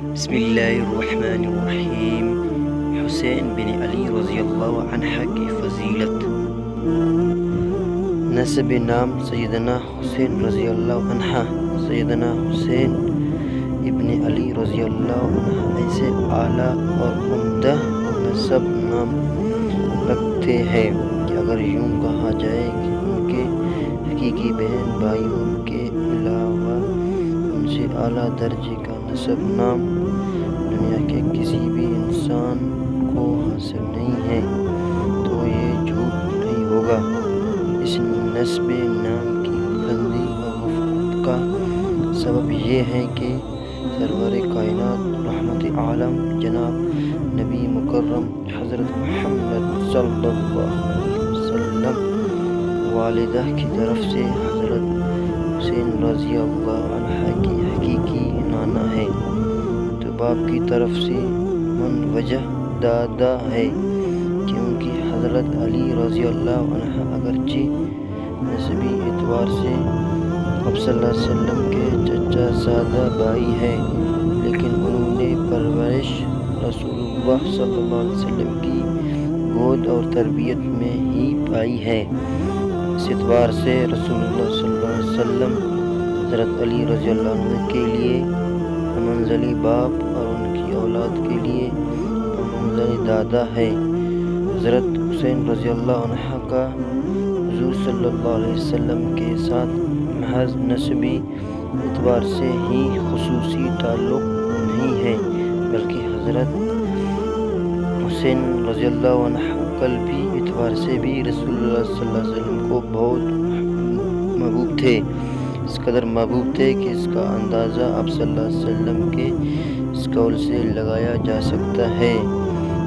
بسم الله الرحمن الرحیم۔ حسین بن علی رضی اللہ عنہ کی فضیلت۔ نسب نام سیدنا حسین رضی اللہ عنہ۔ سیدنا حسین ابن علی رضی اللہ عنہ ایسے اعلیٰ اور عمدہ نسب نام رکھتے ہیں کہ اگر یوں کہا جائے کہ ان کے حقیقی بہن بھائیوں کے علاوہ ان سے اعلیٰ درجے کا نسب نام دنیا کے کسی بھی انسان کو حاصل نہیں ہے تو یہ جھوٹ نہیں ہوگا۔ اس نسب نام کی بلندی اور رفعت کا سبب یہ ہے کہ سرور کائنات رحمت عالم جناب نبی مکرم حضرت محمد صلی اللہ علیہ وسلم والدہ کی طرف سے حضرت حسین رضی اللہ عنہ کی حقیقی نانا ہے، تو باپ کی طرف سے من وجہ دادا ہے، کیونکہ حضرت علی رضی اللہ عنہ اگرچہ نسبی اعتبار سے آپ صلی اللہ علیہ وسلم کے چچا زادہ بھائی ہے، لیکن انہوں نے پرورش رسول اللہ صلی اللہ علیہ وسلم کی گود اور تربیت میں ہی پائی ہے۔ اس اعتبار سے رسول اللہ صلی اللہ علیہ وسلم حضرت علی رضی اللہ عنہ کے لیے منزلی باپ اور ان کی اولاد کے لیے منزلی دادا ہے۔ حضرت حسین رضی اللہ عنہ کا حضور صلی اللہ علیہ وسلم کے ساتھ محض نسبی اعتبار سے ہی خصوصی تعلق نہیں ہے، بلکہ حضرت حسین رضی اللہ عنہ قلبی اعتبار سے بھی رسول اللہ صلی اللہ علیہ وسلم کو بہت محبوب تھے، اس قدر محبوب تھے کہ اس کا اندازہ آپ صلی اللہ علیہ وسلم کے اس قول سے لگایا جا سکتا ہے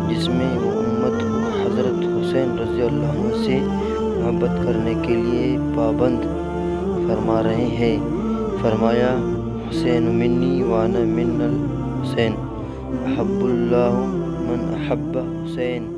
جس میں وہ امت کو حضرت حسین رضی اللہ عنہ سے محبت کرنے کے لیے پابند فرما رہے ہیں۔ فرمایا حسین منی وانا من الحسین، احب اللہ من احب حسین۔